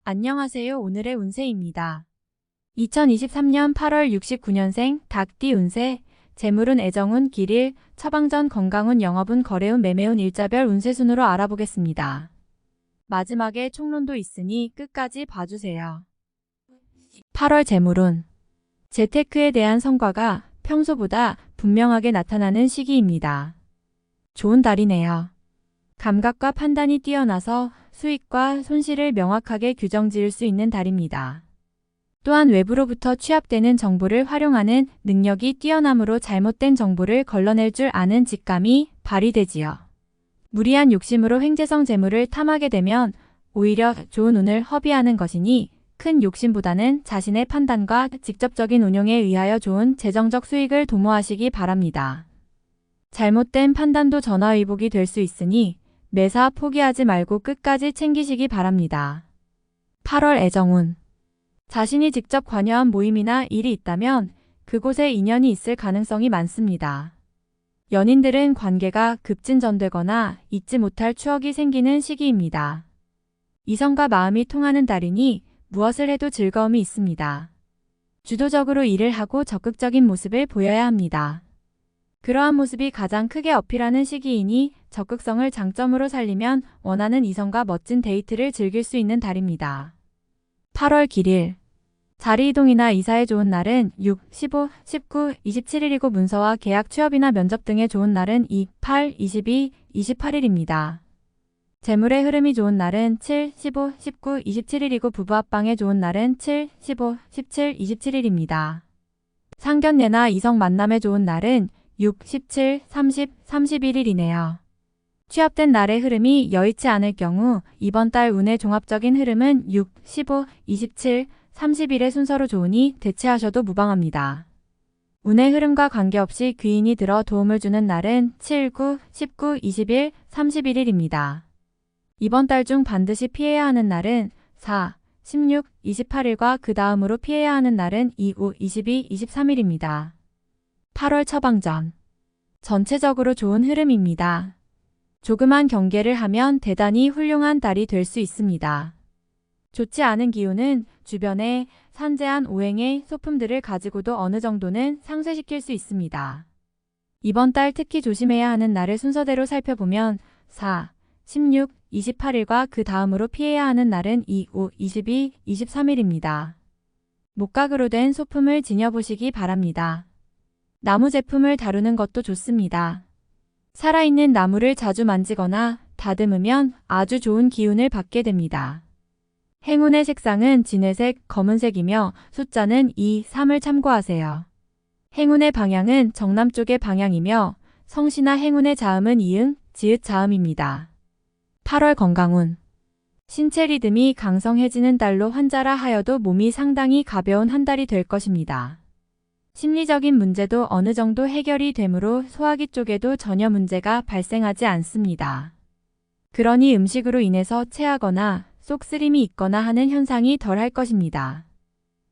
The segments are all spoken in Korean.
안녕하세요. 오늘의 운세입니다. 2023년 8월 69년생 닭띠 운세, 재물운, 애정운, 길일, 처방전, 건강운, 영업운, 거래운, 매매운 일자별 운세 순으로 알아보겠습니다. 마지막에 총론도 있으니 끝까지 봐주세요. 8월 재물운. 재테크에 대한 성과가 평소보다 분명하게 나타나는 시기입니다. 좋은 달이네요. 감각과 판단이 뛰어나서 수익과 손실을 명확하게 규정지을 수 있는 달입니다. 또한 외부로부터 취합되는 정보를 활용하는 능력이 뛰어남으로 잘못된 정보를 걸러낼 줄 아는 직감이 발휘되지요. 무리한 욕심으로 횡재성 재물을 탐하게 되면 오히려 좋은 운을 허비하는 것이니 큰 욕심보다는 자신의 판단과 직접적인 운용에 의하여 좋은 재정적 수익을 도모하시기 바랍니다. 잘못된 판단도 전화위복이 될 수 있으니 매사 포기하지 말고 끝까지 챙기시기 바랍니다. 8월 애정운. 자신이 직접 관여한 모임이나 일이 있다면 그곳에 인연이 있을 가능성이 많습니다. 연인들은 관계가 급진전되거나 잊지 못할 추억이 생기는 시기입니다. 이성과 마음이 통하는 달이니 무엇을 해도 즐거움이 있습니다. 주도적으로 일을 하고 적극적인 모습을 보여야 합니다. 그러한 모습이 가장 크게 어필하는 시기이니 적극성을 장점으로 살리면 원하는 이성과 멋진 데이트를 즐길 수 있는 달입니다. 8월 길일. 자리이동이나 이사에 좋은 날은 6, 15, 19, 27일이고 문서와 계약, 취업이나 면접 등에 좋은 날은 2, 8, 22, 28일입니다. 재물의 흐름이 좋은 날은 7, 15, 19, 27일이고 부부합방에 좋은 날은 7, 15, 17, 27일입니다. 상견례나 이성 만남에 좋은 날은 6, 17, 30, 31일이네요. 취합된 날의 흐름이 여의치 않을 경우 이번 달 운의 종합적인 흐름은 6, 15, 27, 30일의 순서로 좋으니 대체하셔도 무방합니다. 운의 흐름과 관계없이 귀인이 들어 도움을 주는 날은 7, 9, 19, 20일, 31일입니다. 이번 달 중 반드시 피해야 하는 날은 4, 16, 28일과 그 다음으로 피해야 하는 날은 2, 5, 22, 23일입니다. 8월 처방전. 전체적으로 좋은 흐름입니다. 조그만 경계를 하면 대단히 훌륭한 달이 될 수 있습니다. 좋지 않은 기운은 주변에 산재한 오행의 소품들을 가지고도 어느 정도는 상쇄시킬 수 있습니다. 이번 달 특히 조심해야 하는 날을 순서대로 살펴보면 4, 16, 28일과 그 다음으로 피해야 하는 날은 2, 5, 22, 23일입니다. 목각으로 된 소품을 지녀보시기 바랍니다. 나무 제품을 다루는 것도 좋습니다. 살아있는 나무를 자주 만지거나 다듬으면 아주 좋은 기운을 받게 됩니다. 행운의 색상은 진회색, 검은색이며 숫자는 2, 3을 참고하세요. 행운의 방향은 정남쪽의 방향이며 성씨나 행운의 자음은 이응, 지읒 자음입니다. 8월 건강운. 신체 리듬이 강성해지는 달로 환자라 하여도 몸이 상당히 가벼운 한 달이 될 것입니다. 심리적인 문제도 어느 정도 해결이 되므로 소화기 쪽에도 전혀 문제가 발생하지 않습니다. 그러니 음식으로 인해서 체하거나 속쓰림이 있거나 하는 현상이 덜할 것입니다.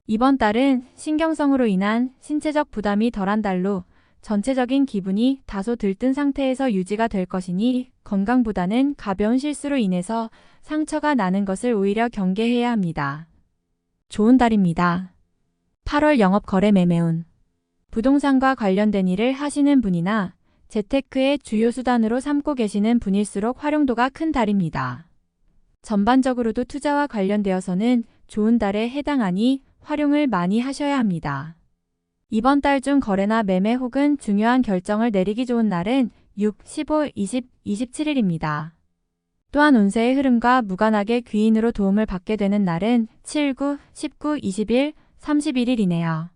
이번 달은 신경성으로 인한 신체적 부담이 덜한 달로 전체적인 기분이 다소 들뜬 상태에서 유지가 될 것이니 건강보다는 가벼운 실수로 인해서 상처가 나는 것을 오히려 경계해야 합니다. 좋은 달입니다. 8월 영업, 거래, 매매운. 부동산과 관련된 일을 하시는 분이나 재테크의 주요 수단으로 삼고 계시는 분일수록 활용도가 큰 달입니다. 전반적으로도 투자와 관련되어서는 좋은 달에 해당하니 활용을 많이 하셔야 합니다. 이번 달 중 거래나 매매 혹은 중요한 결정을 내리기 좋은 날은 6, 15, 20, 27일입니다. 또한 운세의 흐름과 무관하게 귀인으로 도움을 받게 되는 날은 7, 9, 19, 21, 31일이네요.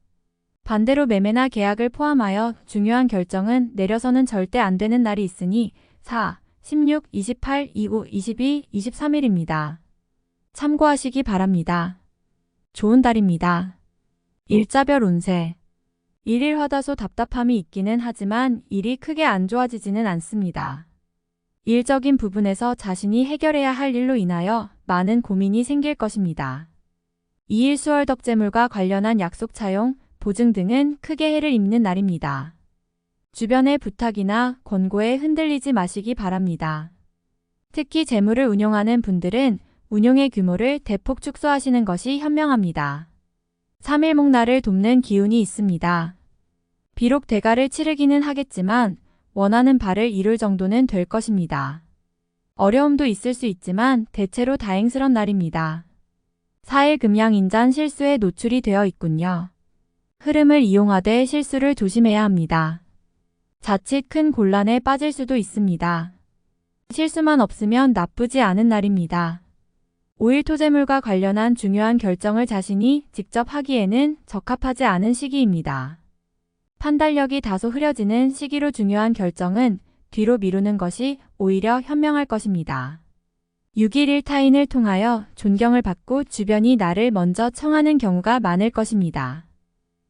반대로 매매나 계약을 포함하여 중요한 결정은 내려서는 절대 안 되는 날이 있으니 4, 16, 28, 25, 22, 23일입니다. 참고하시기 바랍니다. 좋은 달입니다. 일자별 운세. 일일 화다소 답답함이 있기는 하지만 일이 크게 안 좋아지지는 않습니다. 일적인 부분에서 자신이 해결해야 할 일로 인하여 많은 고민이 생길 것입니다. 이일수월덕재물과 관련한 약속 차용, 보증 등은 크게 해를 입는 날입니다. 주변의 부탁이나 권고에 흔들리지 마시기 바랍니다. 특히 재물을 운용하는 분들은 운용의 규모를 대폭 축소하시는 것이 현명합니다. 3일목날을 돕는 기운이 있습니다. 비록 대가를 치르기는 하겠지만 원하는 바를 이룰 정도는 될 것입니다. 어려움도 있을 수 있지만 대체로 다행스런 날입니다. 4일 금양인잔 실수에 노출이 되어 있군요. 흐름을 이용하되 실수를 조심해야 합니다. 자칫 큰 곤란에 빠질 수도 있습니다. 실수만 없으면 나쁘지 않은 날입니다. 5일 토재물과 관련한 중요한 결정을 자신이 직접 하기에는 적합하지 않은 시기입니다. 판단력이 다소 흐려지는 시기로 중요한 결정은 뒤로 미루는 것이 오히려 현명할 것입니다. 6일 1타인을 통하여 존경을 받고 주변이 나를 먼저 청하는 경우가 많을 것입니다.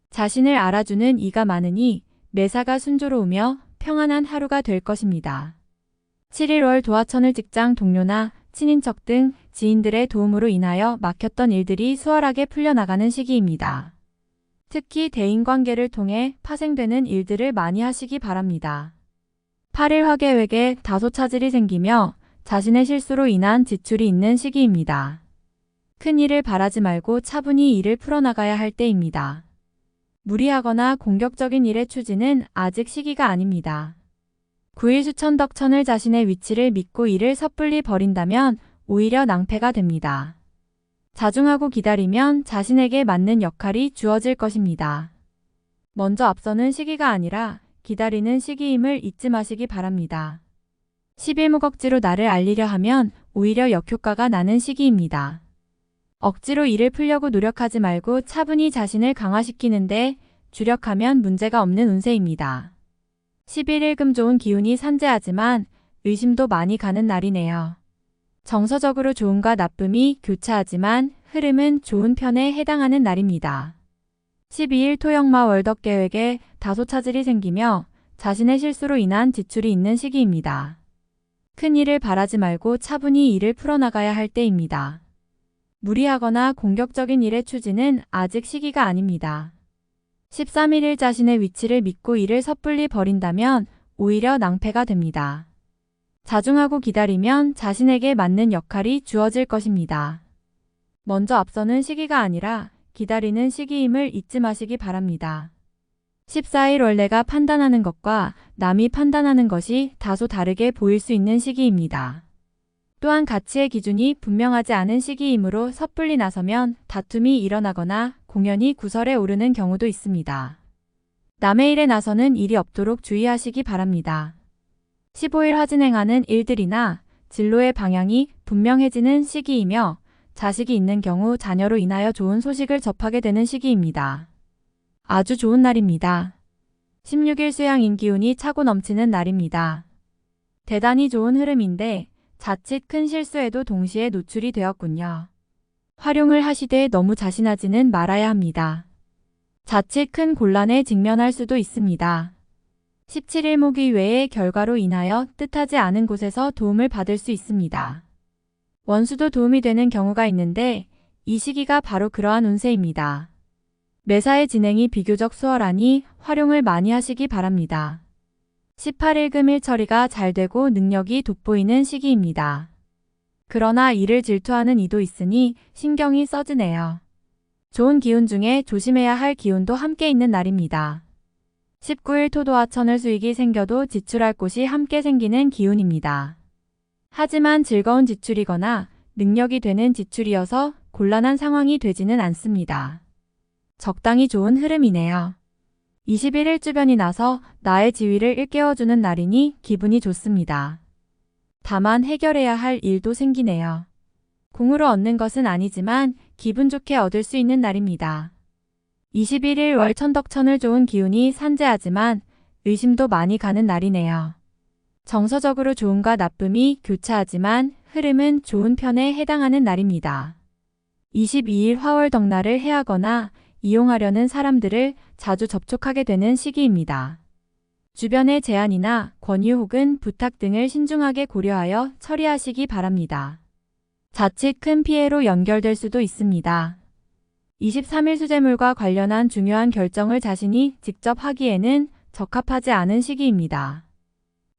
자신을 알아주는 이가 많으니 매사가 순조로우며 평안한 하루가 될 것입니다. 7일 월 도화천을 직장 동료나 친인척 등 지인들의 도움으로 인하여 막혔던 일들이 수월하게 풀려나가는 시기입니다. 특히 대인관계를 통해 파생되는 일들을 많이 하시기 바랍니다. 8일 화계획에 다소 차질이 생기며 자신의 실수로 인한 지출이 있는 시기입니다. 큰 일을 바라지 말고 차분히 일을 풀어나가야 할 때입니다. 무리하거나 공격적인 일의 추진은 아직 시기가 아닙니다. 9일 수천덕천을 자신의 위치를 믿고 일을 섣불리 벌인다면 오히려 낭패가 됩니다. 자중하고 기다리면 자신에게 맞는 역할이 주어질 것입니다. 먼저 앞서는 시기가 아니라 기다리는 시기임을 잊지 마시기 바랍니다. 11목 억지로 나를 알리려 하면 오히려 역효과가 나는 시기입니다. 억지로 일을 풀려고 노력하지 말고 차분히 자신을 강화시키는데 주력하면 문제가 없는 운세입니다. 11일 금 좋은 기운이 산재하지만 의심도 많이 가는 날이네요. 정서적으로 좋음과 나쁨이 교차하지만 흐름은 좋은 편에 해당하는 날입니다. 12일 토역마 월덕 계획에 다소 차질이 생기며 자신의 실수로 인한 지출이 있는 시기입니다. 큰 일을 바라지 말고 차분히 일을 풀어나가야 할 때입니다. 무리하거나 공격적인 일의 추진은 아직 시기가 아닙니다. 13일 자신의 위치를 믿고 일을 섣불리 벌인다면 오히려 낭패가 됩니다. 자중하고 기다리면 자신에게 맞는 역할이 주어질 것입니다. 먼저 앞서는 시기가 아니라 기다리는 시기임을 잊지 마시기 바랍니다. 14일 원래가 판단하는 것과 남이 판단하는 것이 다소 다르게 보일 수 있는 시기입니다. 또한 가치의 기준이 분명하지 않은 시기이므로 섣불리 나서면 다툼이 일어나거나 공연이 구설에 오르는 경우도 있습니다. 남의 일에 나서는 일이 없도록 주의하시기 바랍니다. 15일 화진행하는 일들이나 진로의 방향이 분명해지는 시기이며 자식이 있는 경우 자녀로 인하여 좋은 소식을 접하게 되는 시기입니다. 아주 좋은 날입니다. 16일 수양인 기운이 차고 넘치는 날입니다. 대단히 좋은 흐름인데 자칫 큰 실수에도 동시에 노출이 되었군요. 활용을 하시되 너무 자신하지는 말아야 합니다. 자칫 큰 곤란에 직면할 수도 있습니다. 17일 모기 외의 결과로 인하여 뜻하지 않은 곳에서 도움을 받을 수 있습니다. 원수도 도움이 되는 경우가 있는데 이 시기가 바로 그러한 운세입니다. 매사의 진행이 비교적 수월하니 활용을 많이 하시기 바랍니다. 18일 금일 처리가 잘 되고 능력이 돋보이는 시기입니다. 그러나 이를 질투하는 이도 있으니 신경이 써지네요. 좋은 기운 중에 조심해야 할 기운도 함께 있는 날입니다. 19일 토도와 천을 수익이 생겨도 지출할 곳이 함께 생기는 기운입니다. 하지만 즐거운 지출이거나 능력이 되는 지출이어서 곤란한 상황이 되지는 않습니다. 적당히 좋은 흐름이네요. 21일 주변이 나서 나의 지위를 일깨워주는 날이니 기분이 좋습니다. 다만 해결해야 할 일도 생기네요. 공으로 얻는 것은 아니지만 기분 좋게 얻을 수 있는 날입니다. 21일 월 천덕천을 좋은 기운이 산재하지만 의심도 많이 가는 날이네요. 정서적으로 좋음과 나쁨이 교차하지만 흐름은 좋은 편에 해당하는 날입니다. 22일 화월 덕날을 해하거나 이용하려는 사람들을 자주 접촉하게 되는 시기입니다. 주변의 제안이나 권유 혹은 부탁 등을 신중하게 고려하여 처리하시기 바랍니다. 자칫 큰 피해로 연결될 수도 있습니다. 23일 수재물과 관련한 중요한 결정을 자신이 직접 하기에는 적합하지 않은 시기입니다.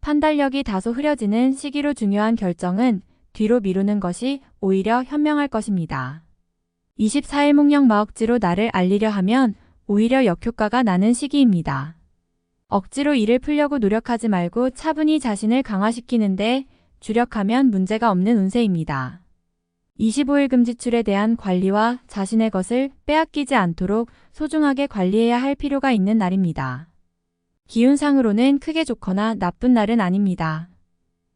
판단력이 다소 흐려지는 시기로 중요한 결정은 뒤로 미루는 것이 오히려 현명할 것입니다. 24일 목령 마억지로 나를 알리려 하면 오히려 역효과가 나는 시기입니다. 억지로 일을 풀려고 노력하지 말고 차분히 자신을 강화시키는데 주력하면 문제가 없는 운세입니다. 25일 금지출에 대한 관리와 자신의 것을 빼앗기지 않도록 소중하게 관리해야 할 필요가 있는 날입니다. 기운상으로는 크게 좋거나 나쁜 날은 아닙니다.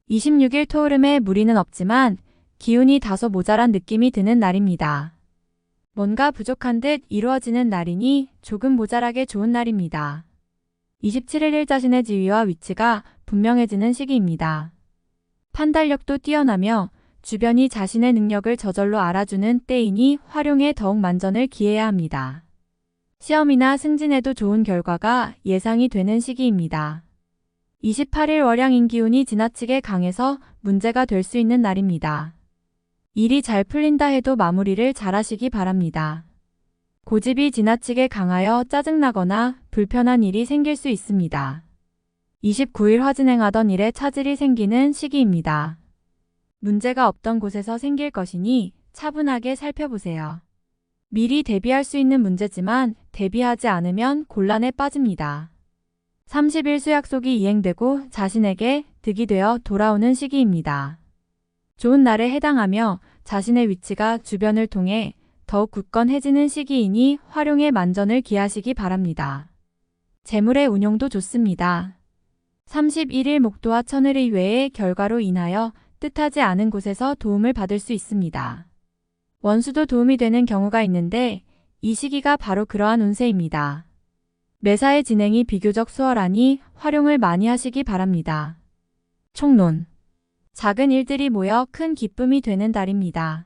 26일 토오름에 무리는 없지만 기운이 다소 모자란 느낌이 드는 날입니다. 뭔가 부족한 듯 이루어지는 날이니 조금 모자라게 좋은 날입니다. 27일 일 자신의 지위와 위치가 분명해지는 시기입니다. 판단력도 뛰어나며 주변이 자신의 능력을 저절로 알아주는 때이니 활용에 더욱 만전을 기해야 합니다. 시험이나 승진에도 좋은 결과가 예상이 되는 시기입니다. 28일 월양인 기운이 지나치게 강해서 문제가 될 수 있는 날입니다. 일이 잘 풀린다 해도 마무리를 잘하시기 바랍니다. 고집이 지나치게 강하여 짜증나거나 불편한 일이 생길 수 있습니다. 29일 화진행하던 일에 차질이 생기는 시기입니다. 문제가 없던 곳에서 생길 것이니 차분하게 살펴보세요. 미리 대비할 수 있는 문제지만 대비하지 않으면 곤란에 빠집니다. 30일 수약속이 이행되고 자신에게 득이 되어 돌아오는 시기입니다. 좋은 날에 해당하며 자신의 위치가 주변을 통해 더욱 굳건해지는 시기이니 활용에 만전을 기하시기 바랍니다. 재물의 운용도 좋습니다. 31일 목토와 천을의 외의 결과로 인하여 뜻하지 않은 곳에서 도움을 받을 수 있습니다. 원수도 도움이 되는 경우가 있는데 이 시기가 바로 그러한 운세입니다. 매사의 진행이 비교적 수월하니 활용을 많이 하시기 바랍니다. 총론. 작은 일들이 모여 큰 기쁨이 되는 달입니다.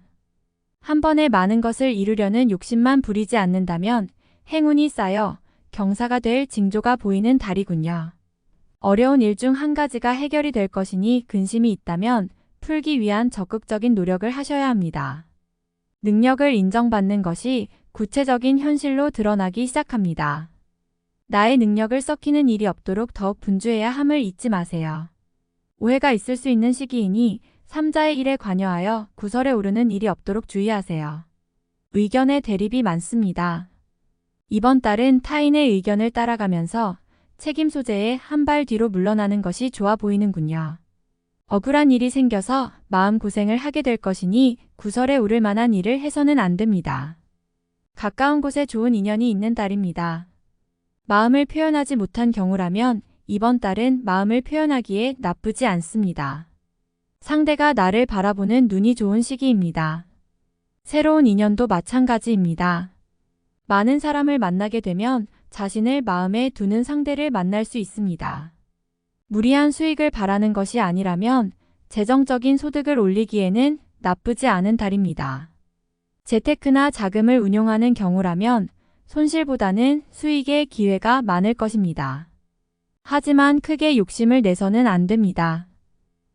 한 번에 많은 것을 이루려는 욕심만 부리지 않는다면 행운이 쌓여 경사가 될 징조가 보이는 달이군요. 어려운 일 중 한 가지가 해결이 될 것이니 근심이 있다면 풀기 위한 적극적인 노력을 하셔야 합니다. 능력을 인정받는 것이 구체적인 현실로 드러나기 시작합니다. 나의 능력을 썩히는 일이 없도록 더욱 분주해야 함을 잊지 마세요. 오해가 있을 수 있는 시기이니 삼자의 일에 관여하여 구설에 오르는 일이 없도록 주의하세요. 의견의 대립이 많습니다. 이번 달은 타인의 의견을 따라가면서 책임 소재에 한 발 뒤로 물러나는 것이 좋아 보이는군요. 억울한 일이 생겨서 마음고생을 하게 될 것이니 구설에 오를 만한 일을 해서는 안 됩니다. 가까운 곳에 좋은 인연이 있는 달입니다. 마음을 표현하지 못한 경우라면 이번 달은 마음을 표현하기에 나쁘지 않습니다. 상대가 나를 바라보는 눈이 좋은 시기입니다. 새로운 인연도 마찬가지입니다. 많은 사람을 만나게 되면 자신을 마음에 두는 상대를 만날 수 있습니다. 무리한 수익을 바라는 것이 아니라면 재정적인 소득을 올리기에는 나쁘지 않은 달입니다. 재테크나 자금을 운용하는 경우라면 손실보다는 수익의 기회가 많을 것입니다. 하지만 크게 욕심을 내서는 안 됩니다.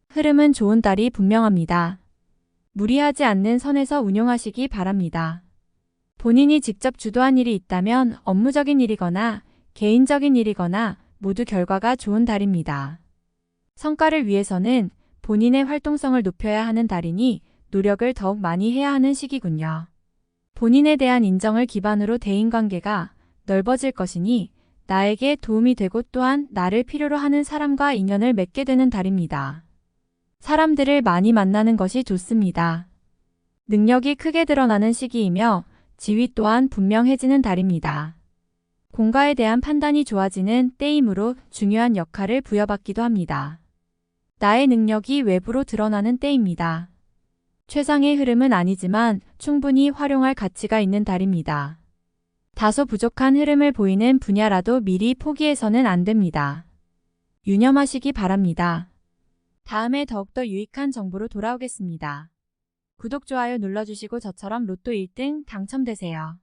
흐름은 좋은 달이 분명합니다. 무리하지 않는 선에서 운용하시기 바랍니다. 본인이 직접 주도한 일이 있다면 업무적인 일이거나 개인적인 일이거나 모두 결과가 좋은 달입니다. 성과를 위해서는 본인의 활동성을 높여야 하는 달이니 노력을 더욱 많이 해야 하는 시기군요. 본인에 대한 인정을 기반으로 대인관계가 넓어질 것이니 나에게 도움이 되고 또한 나를 필요로 하는 사람과 인연을 맺게 되는 달입니다. 사람들을 많이 만나는 것이 좋습니다. 능력이 크게 드러나는 시기이며 지위 또한 분명해지는 달입니다. 공과에 대한 판단이 좋아지는 때이므로 중요한 역할을 부여받기도 합니다. 나의 능력이 외부로 드러나는 때입니다. 최상의 흐름은 아니지만 충분히 활용할 가치가 있는 달입니다. 다소 부족한 흐름을 보이는 분야라도 미리 포기해서는 안 됩니다. 유념하시기 바랍니다. 다음에 더욱더 유익한 정보로 돌아오겠습니다. 구독, 좋아요 눌러주시고 저처럼 로또 1등 당첨되세요.